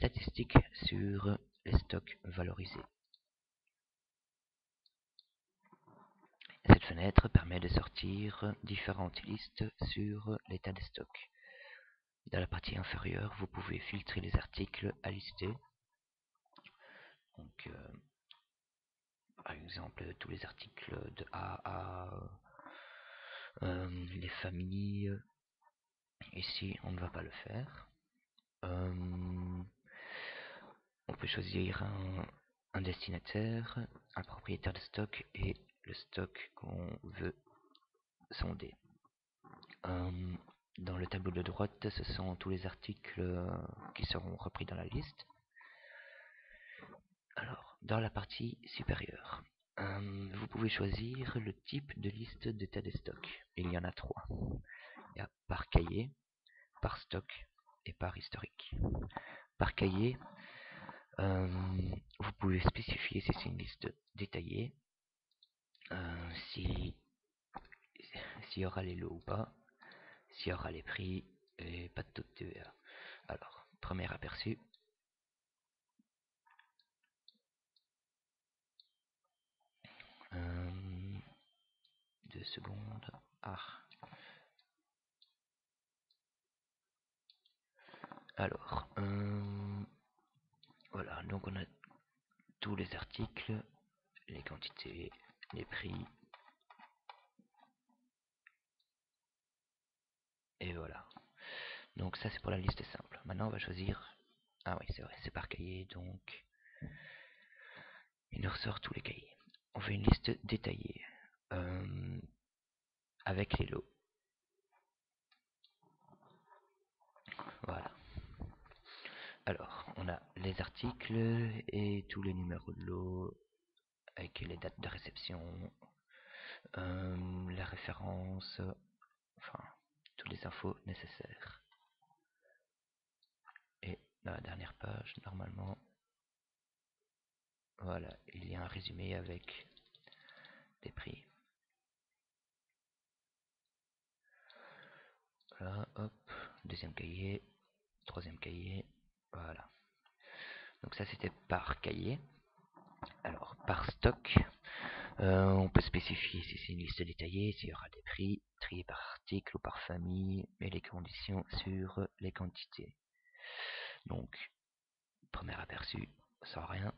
statistiques sur les stocks valorisés. Cette fenêtre permet de sortir différentes listes sur l'état des stocks. Dans la partie inférieure, vous pouvez filtrer les articles à lister. Donc, par exemple, tous les articles de A à les familles. Ici, on ne va pas le faire. On peut choisir un destinataire, un propriétaire de stock et le stock qu'on veut sonder. Dans le tableau de droite, ce sont tous les articles qui seront repris dans la liste. Alors, dans la partie supérieure, vous pouvez choisir le type de liste d'état des stocks. Il y en a 3. Il y a par cahier, par stock et par historique. Par cahier, vous pouvez spécifier si c'est une liste détaillée, s'il y aura les lots ou pas, s'il y aura les prix et pas de taux de TVA. Alors, premier aperçu. 2 secondes. Alors, voilà, donc on a tous les articles, les quantités, les prix. Et voilà. Donc ça c'est pour la liste simple. Maintenant on va choisir... Ah oui, c'est vrai, c'est par cahier, donc il nous ressort tous les cahiers. On fait une liste détaillée avec les lots. Voilà. Alors, on a les articles et tous les numéros de lots avec les dates de réception, la référence, enfin, toutes les infos nécessaires. Et dans la dernière page, normalement, voilà, il y a un résumé avec des prix. Voilà, hop, deuxième cahier, troisième cahier, voilà. Donc ça c'était par cahier. Alors par stock, on peut spécifier si c'est une liste détaillée, s'il y aura des prix, trier par article ou par famille, et les conditions sur les quantités. Donc, premier aperçu, sans rien.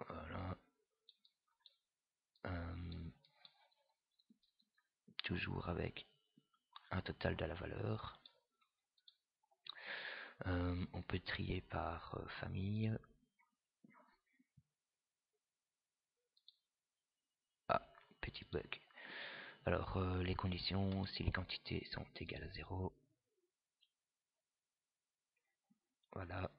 Voilà. Toujours avec un total de la valeur. On peut trier par famille. Ah, petit bug. Alors, les conditions, si les quantités sont égales à 0. Voilà.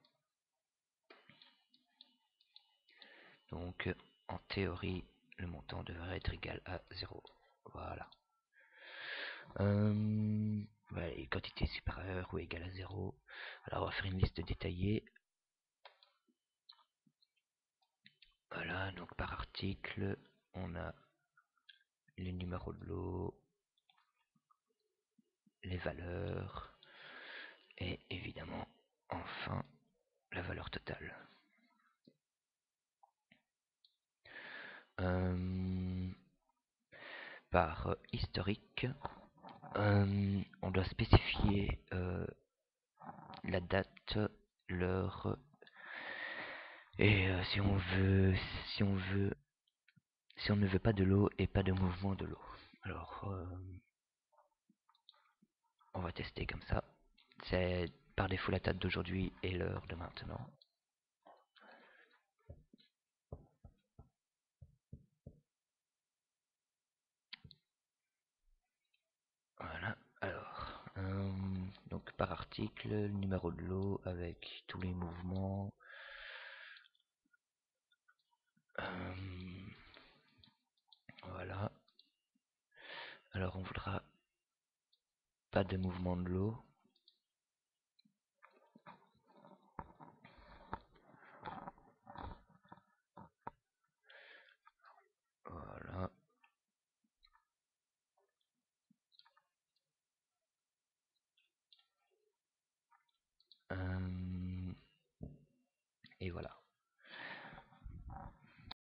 Donc, en théorie, le montant devrait être égal à 0. Voilà. Voilà, les quantités supérieures ou égales à 0. Alors, on va faire une liste détaillée. Voilà, donc par article, on a les numéros de lot, les valeurs, et évidemment, enfin, la valeur totale. Par historique, on doit spécifier la date, l'heure, et si on ne veut pas de lot et pas de mouvement de lot. Alors, on va tester comme ça. C'est par défaut la date d'aujourd'hui et l'heure de maintenant. Voilà, alors, donc par article, le numéro de lot avec tous les mouvements. Voilà. Alors on voudra pas de mouvement de lot. Voilà. Euh, et voilà.